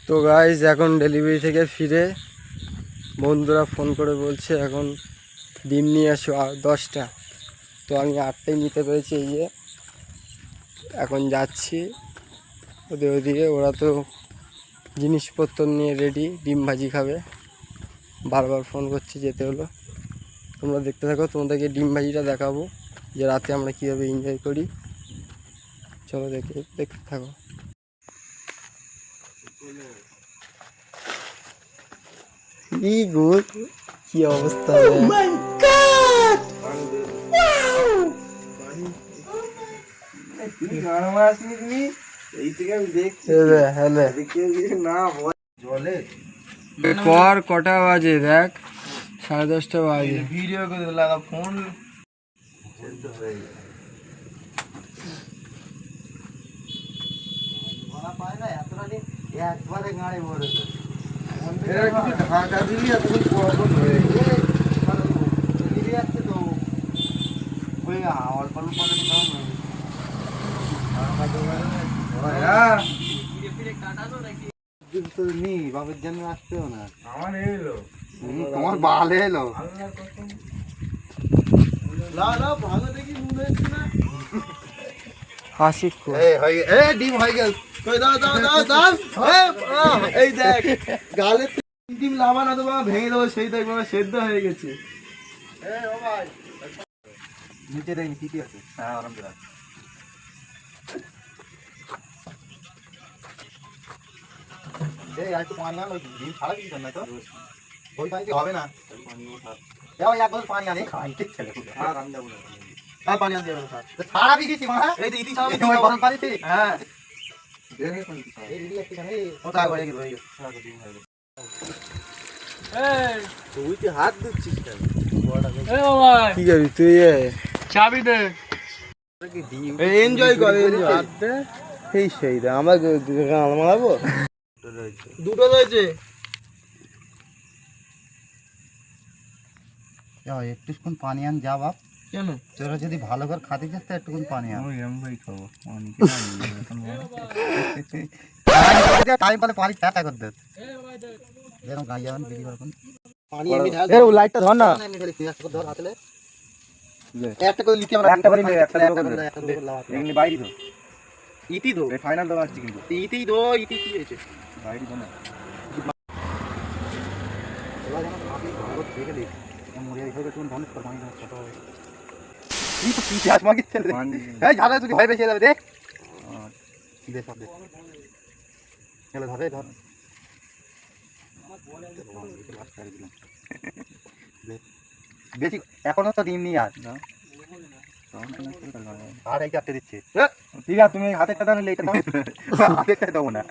তো গাইজ এখন ডেলিভারি থেকে ফিরে বন্ধুরা ফোন করে বলছে এখন ডিম নিয়ে আসো 10টা। তো আমি 8টাই নিতে পেরেছি। এই যে এখন যাচ্ছি ওদের ওদিকে, ওরা তো জিনিসপত্র নিয়ে রেডি, ডিম ভাজি খাবে। বারবার ফোন করছে, যেতে হলো। তোমরা দেখতে থাকো, তোমাদেরকে ডিম ভাজিটা দেখাবো যে রাতে আমরা কীভাবে এনজয় করি। চলো দেখতে থাকো। কি অবস্থা! কটা বাজে দেখ, 10:30 বাজে। ভিডিও করে লাগা ফোন একবারে গাড়ি ভরে ঢাকা দিলি এতক্ষণ কখন হয়ে যাচ্ছে তো ওই অল্প অল্প বাপের জন্য আসতেও না, আমার এলো তোমার বাল এলো হাসি ডিম হয়ে গেল। এই দেখ গালে ডিম লাভা না তো ভেঙে দেবো, সেই দেখ সেদ্ধ হয়ে গেছে। নিচে দেখি কি আছে। হ্যাঁ আরাম করে একটু পানি আনো, ডিম ছাড়া কিছু না তো ওই পানি হবে না। এক বছর পানি আনে ছেলে আমি যাবো না, পানি আনতে যাবো ছাড়া দিয়ে দিচ্ছি। গরম পানিতে হ্যাঁ হাত ধুচ্ছিস কেন? কি করবি তুই? চাবি দে, এনজয় করে। এই সেই আমরা মারাবো। দুটো রয়েছে। একটুক্ষণ পানি আন যা বাপ। কেন তোরা যদি ভালো করে খাতে চাস তো একটুক্ষণ পানি আন। ভাই খাবো টাইম পালে পানি টাটা করে দে। যেরকম গাই যাবেন বিড়ি করবেন পানি এমনি ঢাল। এর লাইটটা ধর না, এমনি খালি পিঁয়াজ করে ধর হাতে। একটা করে লিথিয়াম একটা করে নে, একটা করে এমনি বাইরে তো ইতি দো ফাইনাল দাও আসছে কিন্তু ইতি দো। ইতি কি হয়েছে বাইরে দো না এবার যেন আপনি ভালো দেখে দেখ মরে হয়ে গেছে। ধনুষ কর পানি ছোট হবে এই তো পিঁয়াজ মাগি ছেলে এই ঝালে তুই ভয় বেশি যাবে দেখ। দে সব দে চলে ধরে ধর বেশি এখনো তো ডিম নিয়ে আস না আর এই চারটে দিচ্ছে। ঠিক আছে তুমি হাতেরটা দাও, নিলে এটা দাও। হাতেরটা দেবো না।